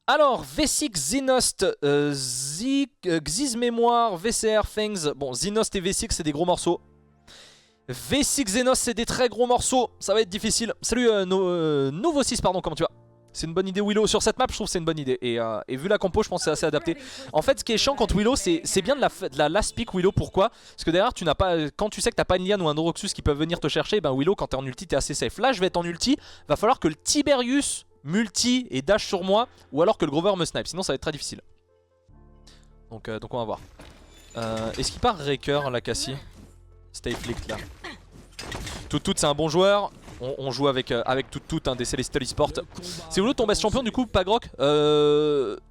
Alors, V6, Xenost, Xiz Mémoire, VCR, Fangs. Bon, Xenost et V6, c'est des gros morceaux. V6, Xenost, c'est des très gros morceaux. Ça va être difficile. Salut, Nouveau 6, pardon, comment tu vas? C'est une bonne idée, Willow. Sur cette map, je trouve que c'est une bonne idée. Et vu la compo, je pense que c'est assez adapté. En fait, ce qui est chiant contre Willow, c'est bien de la last pick Willow. Pourquoi? Parce que derrière, tu n'as pas, quand tu sais que t'as pas une Liane ou un Oroxus qui peuvent venir te chercher, ben Willow, quand t'es en ulti, t'es assez safe. Là, je vais être en ulti. Va falloir que le Tiberius multi et dash sur moi, ou alors que le Grover me snipe. Sinon, ça va être très difficile. Donc on va voir. Est-ce qu'il part Raker, la Cassie? Stay flicked là. Tout, c'est un bon joueur. On joue avec tout hein, des Celestial Esports. C'est Willow ton best champion du coup, pas Grok?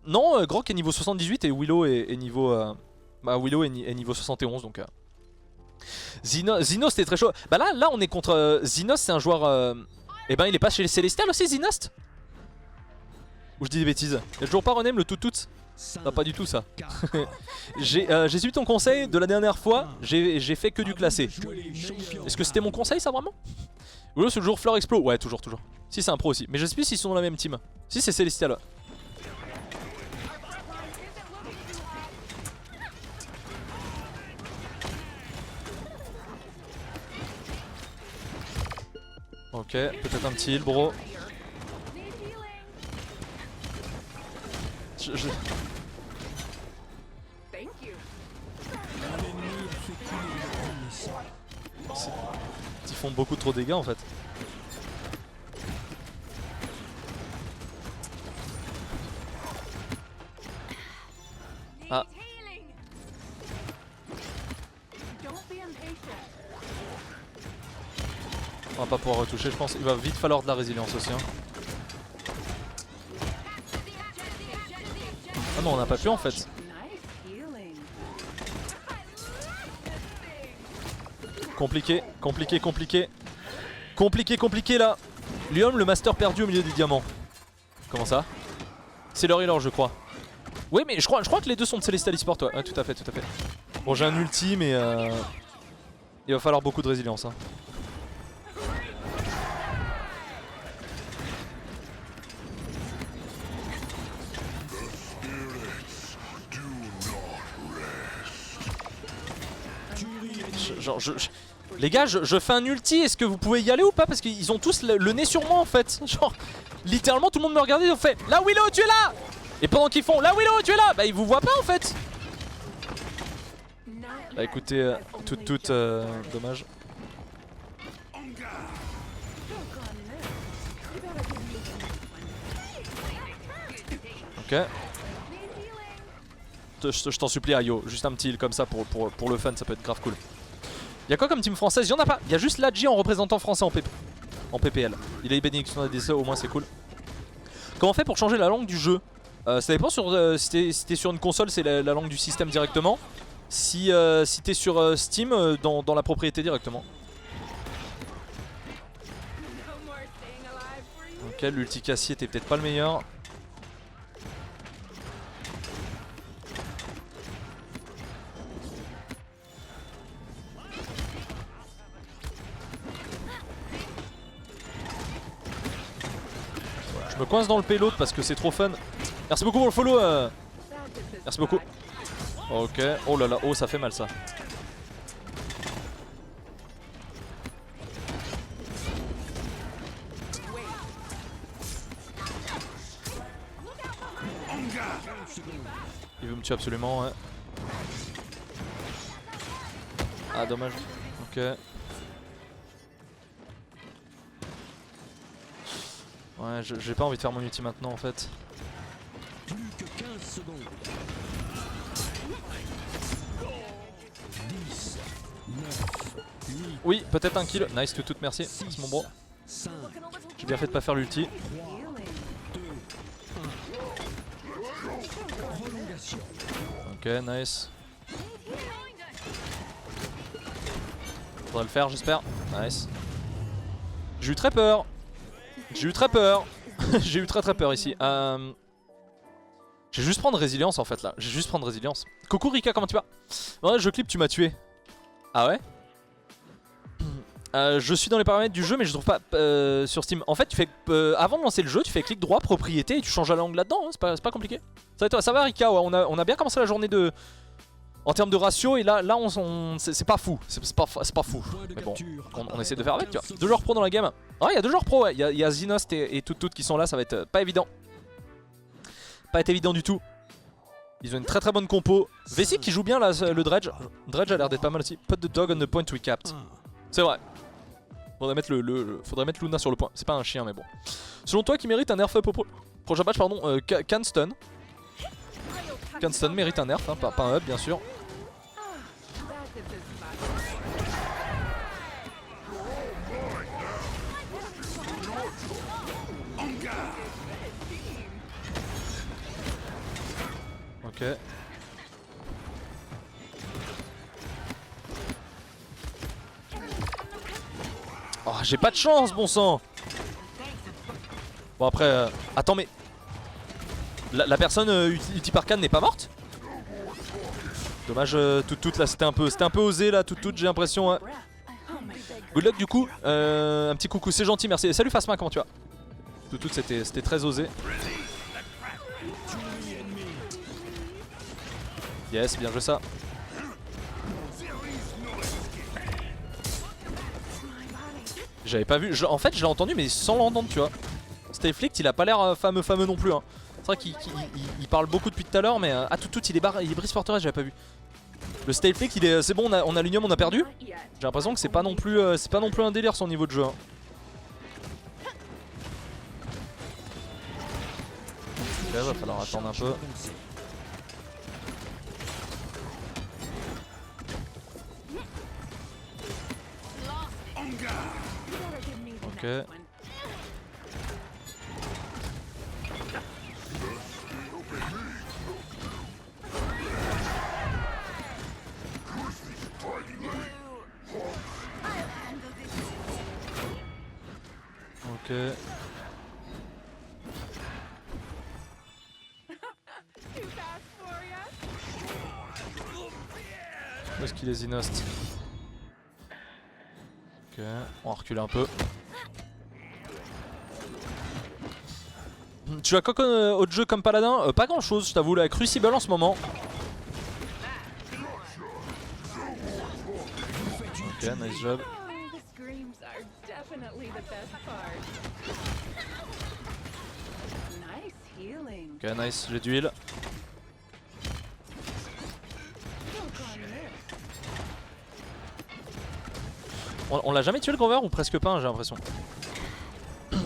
Non, Grok est niveau 78 et Willow est niveau Willow est niveau 71 donc Xenost c'était très chaud. Bah là on est contre Xenost, c'est un joueur et ben il est pas chez les Celestial aussi Xenost? Ou je dis des bêtises? Il y a toujours pas rename le tout. Ah, pas du tout ça. J'ai suivi ton conseil de la dernière fois, j'ai fait que du classé. Est-ce que c'était mon conseil ça vraiment? Willow c'est toujours Fleur Explo. Ouais toujours. Si c'est un pro aussi. Mais je sais plus s'ils sont dans la même team. Si c'est Celestial. Ok, peut-être un petit heal bro. Ils font beaucoup trop de dégâts en fait. Ah. On va pas pouvoir retoucher je pense. Il va vite falloir de la résilience aussi hein. Ah non on n'a pas pu en fait. Compliqué là. Lyom le master perdu au milieu des diamants. Comment ça? C'est leur healer je crois. Oui mais je crois que les deux sont de Celestial Esports ouais. Tout à fait. Bon j'ai un ulti mais il va falloir beaucoup de résilience hein. Les gars, je fais un ulti, est-ce que vous pouvez y aller ou pas? Parce qu'ils ont tous le nez sur moi en fait. Genre, littéralement tout le monde me regardait, ils ont fait "La Willow, tu es là!" Et pendant qu'ils font "La Willow, tu es là!" Bah ils vous voient pas en fait. Bah écoutez, dommage. Ok. Je t'en supplie Ayo, juste un petit heal comme ça pour le fun, ça peut être grave cool. Y'a quoi comme team française? Y'en a pas. Y'a juste Ladji en représentant français en PPL. Il a eu bénédiction d'ADC, au moins c'est cool. Comment on fait pour changer la langue du jeu? Ça dépend sur, si t'es sur une console, c'est la langue du système directement. Si t'es sur Steam, dans la propriété directement. Ok, l'ulti Cassie était peut-être pas le meilleur. Je me coince dans le payload parce que c'est trop fun. Merci beaucoup pour le follow. Merci beaucoup. Ok. Oh là là, oh ça fait mal ça. Il veut me tuer absolument, ouais. Ah dommage. Ok. Ouais, j'ai pas envie de faire mon ulti maintenant en fait. Plus que 15 secondes. 10, 9, 8, oui, peut-être un kill. Nice tout, merci. Merci mon bro. J'ai bien fait de pas faire l'ulti. Ok, nice. Faudrait le faire, j'espère. Nice. J'ai eu très peur. J'ai eu très peur. J'ai eu très peur ici. Je vais juste prendre résilience en fait là. Je vais juste prendre résilience. Coucou Rika, comment tu vas? Ouais, je clip, tu m'as tué. Ah ouais? Je suis dans les paramètres du jeu mais je trouve pas sur Steam. En fait tu fais avant de lancer le jeu tu fais clic droit propriété et tu changes la langue là-dedans, hein, c'est pas compliqué. Ça va Rika, ouais, on a bien commencé la journée de... En termes de ratio et là c'est pas fou, c'est pas fou. Mais bon, on essaie de faire avec tu vois. 2 joueurs pro dans la game. Ouais il y a 2 joueurs pro, ouais. Il y a Zinost et Tout qui sont là, ça va être pas évident. Pas être évident du tout. Ils ont une très bonne compo. V6 qui joue bien là le Dredge. Dredge a l'air d'être pas mal aussi. Put the dog on the point we capped. C'est vrai. Faudrait mettre Luna sur le point. C'est pas un chien mais bon. Selon toi qui mérite un nerf up au prochain patch pardon, Canston. Canston mérite un nerf, hein, pas un up bien sûr. Ok. Oh j'ai pas de chance bon sang. Bon après attends mais la personne ulti par Khan n'est pas morte. Dommage toute là c'était un peu osé là toute j'ai l'impression hein. Good luck du coup un petit coucou c'est gentil merci. Salut Fasma comment tu vas. Toute c'était très osé. Yes bien joué ça. J'avais pas vu, en fait je l'ai entendu mais sans l'entendre tu vois. Stayflict il a pas l'air fameux non plus hein. C'est vrai qu'il parle beaucoup depuis tout à l'heure mais ah tout il est brise forteresse j'avais pas vu. Le Stayflict il est c'est bon on a l'unium on a perdu. J'ai l'impression que c'est pas non plus un délire son niveau de jeu hein. Ok va falloir attendre un peu. Ok. Ok. Où est-ce qu'il est Zinost? Ok, on va reculer un peu. Tu as quoi comme autre jeu comme paladin? Pas grand chose je t'avoue là, Crucible en ce moment. Ok, nice job. Ok, nice, j'ai d'huile. On l'a jamais tué le Grover ou presque pas, j'ai l'impression. Ça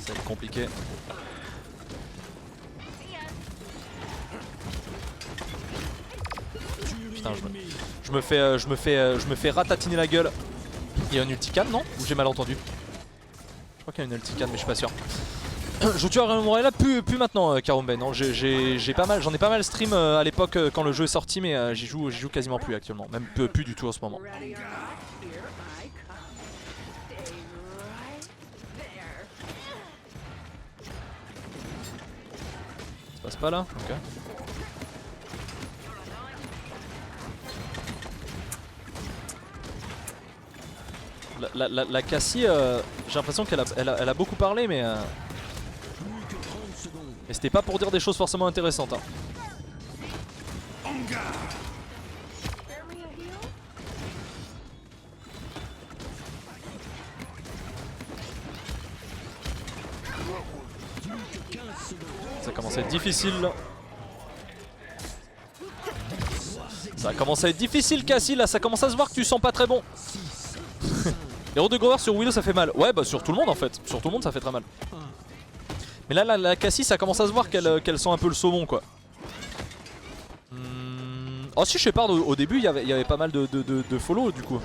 va être compliqué. Putain, je me fais ratatiner la gueule. Il y a un ultican non? Ou j'ai mal entendu? Je crois qu'il y a une ultican mais je suis pas sûr. Je tue Ariel Morella plus maintenant Karumben, non j'en ai pas mal stream à l'époque quand le jeu est sorti mais j'y joue quasiment plus actuellement, même plus du tout en ce moment. Ça passe pas là? Ok. La Cassie, j'ai l'impression qu'elle a beaucoup parlé mais c'était pas pour dire des choses forcément intéressantes hein. Ça commence à être difficile là. Ça commence à être difficile Cassie là, ça commence à se voir que tu sens pas très bon. Héros de Grover sur Willow ça fait mal. Ouais bah sur tout le monde en fait, sur tout le monde ça fait très mal. Mais là la Cassie ça commence à se voir qu'elle sent un peu le saumon quoi. Oh si Shepard au début il y avait pas mal de follow du coup.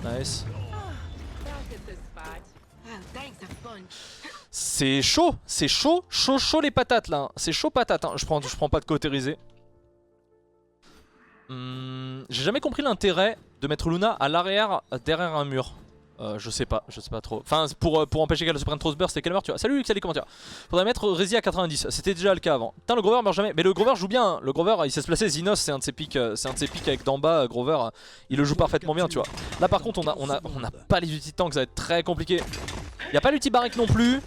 Nice. C'est chaud, chaud les patates là. Hein. C'est chaud patate, hein. Je prends pas de cautérisé. J'ai jamais compris l'intérêt de mettre Luna à l'arrière derrière un mur. Je sais pas trop. Enfin, pour empêcher qu'elle se prenne trop ce burst et qu'elle meurt, tu vois. Salut, salut, comment tu vas? Faudrait mettre Rezi à 90. C'était déjà le cas avant. Putain, le Grover meurt jamais. Mais le Grover joue bien. Hein. Le Grover, il sait se placer. Zinos, c'est un de ses pics. Avec d'en bas. Grover, il le joue parfaitement bien, tu vois. Là, par contre, on a pas les ulti tanks. Ça va être très compliqué. Y a pas l'ulti barrique non plus.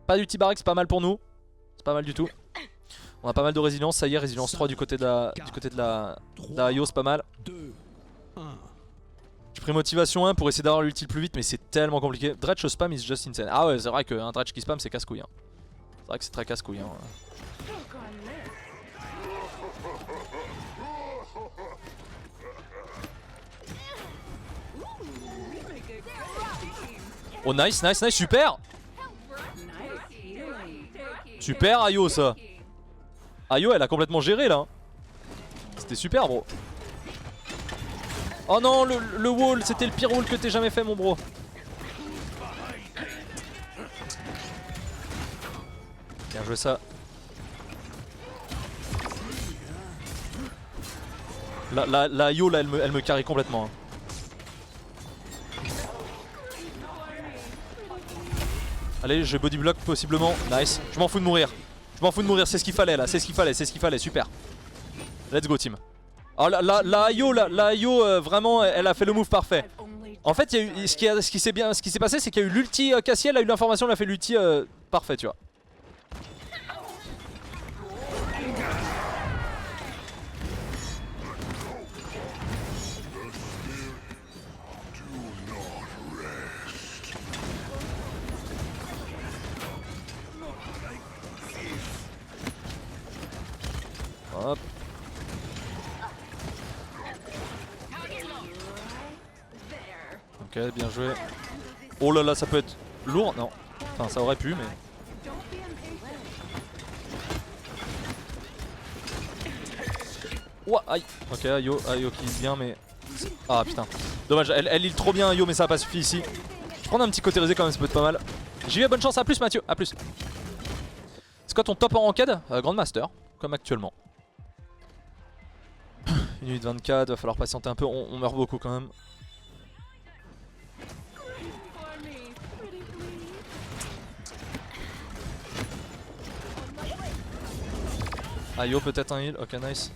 Pas d'ulti barrique, c'est pas mal pour nous. C'est pas mal du tout. On a pas mal de résilience. Ça y est, résilience 3 du côté de la Io, c'est pas mal. J'ai pris motivation 1 pour essayer d'avoir l'ulti le plus vite, mais c'est tellement compliqué. Dredge spam is just insane. Ah ouais, c'est vrai qu'un Dredge qui spam c'est casse-couille. Hein. C'est vrai que c'est très casse-couille. Hein. Oh nice, nice, nice, super. Super Ayo ça. Ayo elle a complètement géré là. C'était super bro. Oh non, le wall, c'était le pire wall que t'aies jamais fait, mon bro. Bien joué ça. La Io, là, elle me carry complètement. Hein. Allez, je body block possiblement. Nice. Je m'en fous de mourir. Je m'en fous de mourir, c'est ce qu'il fallait là. C'est ce qu'il fallait, super. Let's go, team. Oh la Io, vraiment elle a fait le move parfait. En fait il y a eu, ce qui s'est passé c'est qu'il y a eu l'ulti Cassie, elle a eu l'information, elle a fait l'ulti parfait tu vois. Hop. Ok, bien joué. Oh là là, ça peut être lourd, non. Enfin, ça aurait pu, mais... Ouah, aïe. Ok, Ayo qui est bien, mais... Ah putain. Dommage, elle heal trop bien Ayo, mais ça a pas suffi ici. Je prends un petit côté risé quand même, ça peut être pas mal. J'y vais, bonne chance, à plus Mathieu, à plus. C'est quoi ton top en ranked? Grandmaster, comme actuellement. 1 minute 24, va falloir patienter un peu, on meurt beaucoup quand même. Ayo peut-être un heal, ok nice.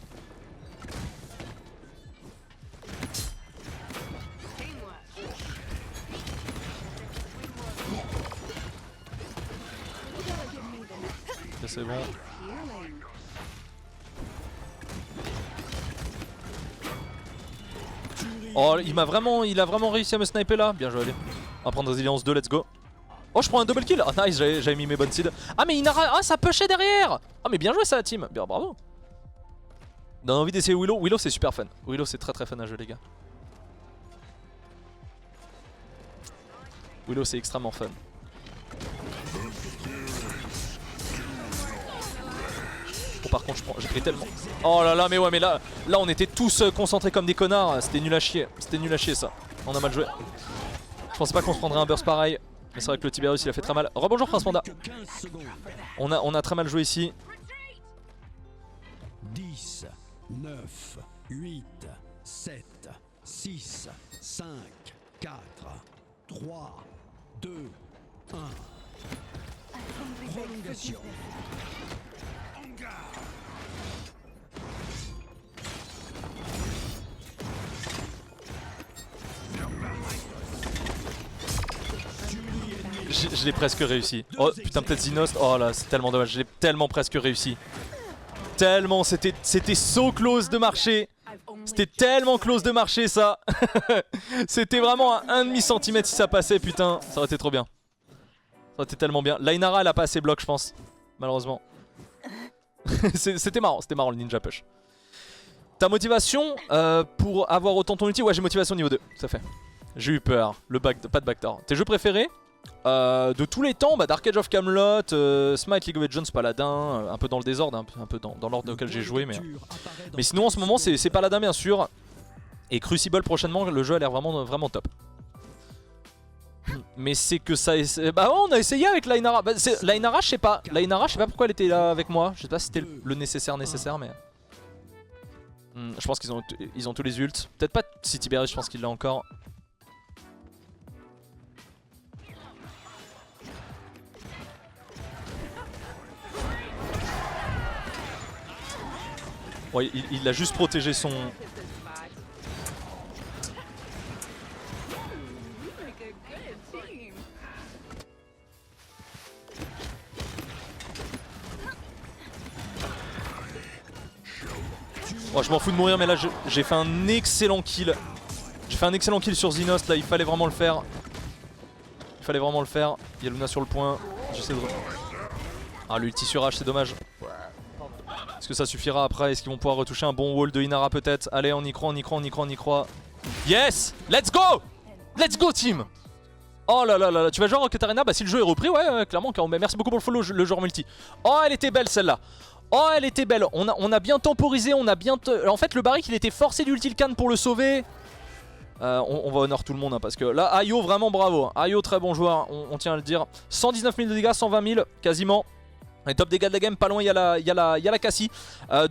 Ok c'est bon. Oh il a vraiment réussi à me sniper là. Bien joué allez. On va prendre résilience 2, let's go. Oh je prends un double kill. Oh nice, j'avais mis mes bonnes seeds. Ah mais Inara, ah ça pushait derrière. Ah mais bien joué ça la team, bien bravo. On a envie d'essayer Willow, Willow c'est super fun. Willow c'est très fun à jouer les gars. Willow c'est extrêmement fun. Oh par contre j'ai pris tellement. Oh là là mais ouais mais là on était tous concentrés comme des connards. C'était nul à chier ça. On a mal joué. Je pensais pas qu'on se prendrait un burst pareil. Mais c'est vrai que le Tiberius il a fait très mal. Rebonjour Prince Panda. On a très mal joué ici. 10, 9, 8, 7, 6, 5, 4, 3, 2, 1. Prolongation. Je l'ai presque réussi. Oh putain peut-être Zinost. Oh là c'est tellement dommage. Je l'ai tellement presque réussi. Tellement c'était so close de marcher. C'était tellement close de marcher ça. C'était vraiment à 1,5 cm si ça passait putain. Ça aurait été trop bien. Ça aurait été tellement bien. Lainara elle a pas assez bloc je pense. Malheureusement. C'était marrant le ninja push. Ta motivation pour avoir autant ton ulti? Ouais j'ai motivation niveau 2. Ça fait. J'ai eu peur. Pas de backdoor. Tes jeux préférés? De tous les temps, bah Dark Age of Camelot, Smite, League of Legends, Paladin, un peu dans le désordre, un peu dans l'ordre auquel j'ai joué, mais sinon en ce moment c'est Paladin bien sûr. Et Crucible prochainement, le jeu a l'air vraiment top. Mais c'est que ça... Bah ouais, on a essayé avec Lainara. Bah, Lainara, je sais pas. Lainara, je sais pas pourquoi elle était là avec moi. Je sais pas si c'était le nécessaire mais... je pense qu'ils ont tous les ults. Peut-être pas si Tiberius, je pense qu'il l'a encore. Ouais, il a juste protégé son... Oh, je m'en fous de mourir mais là j'ai fait un excellent kill. J'ai fait un excellent kill sur Xynost là, il fallait vraiment le faire. Il fallait vraiment le faire. Il y a Luna sur le point. J'essaie de... Ah, l'ulti sur H, c'est dommage. Est-ce que ça suffira après? Est-ce qu'ils vont pouvoir retoucher un bon wall de Inara peut-être? Allez, on y croit, on y croit, on y croit, on y croit. Yes! Let's go! Let's go team! Oh là là là là, tu vas jouer en Rocket Arena? Bah si le jeu est repris, ouais, clairement. Merci beaucoup pour le follow, le joueur multi. Oh, elle était belle celle-là. Oh, elle était belle. On a bien temporisé, on a bien... En fait, le Barik, il était forcé d'ulti le can pour le sauver. On va honor tout le monde hein, parce que là, Ayo, vraiment bravo. Ayo, très bon joueur, on tient à le dire. 119 000 de dégâts, 120 000 quasiment. Les top dégâts de la game, pas loin, il y a la Cassie.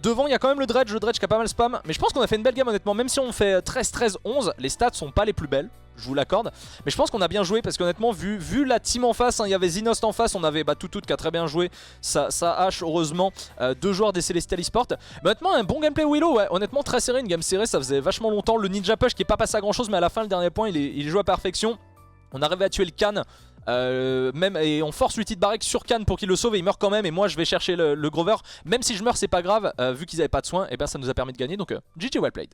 Devant, il y a quand même le Dredge qui a pas mal spam. Mais je pense qu'on a fait une belle game honnêtement. Même si on fait 13-13-11, les stats sont pas les plus belles. Je vous l'accorde. Mais je pense qu'on a bien joué parce qu'honnêtement, vu la team en face, hein, il y avait Xynost en face, on avait Tout qui a très bien joué. Ça hache heureusement. 2 joueurs des Celestial Esports. Mais honnêtement, un bon gameplay Willow, ouais. Honnêtement, très serré, une game serrée, ça faisait vachement longtemps. Le Ninja Push qui est pas passé à grand chose, mais à la fin, le dernier point, il joue à perfection. On arrive à tuer le Khan. Et on force l'ulti de Barik sur Khan pour qu'il le sauve et il meurt quand même. Et moi je vais chercher le Grover. Même si je meurs c'est pas grave, vu qu'ils avaient pas de soins, et ben ça nous a permis de gagner. Donc GG well played.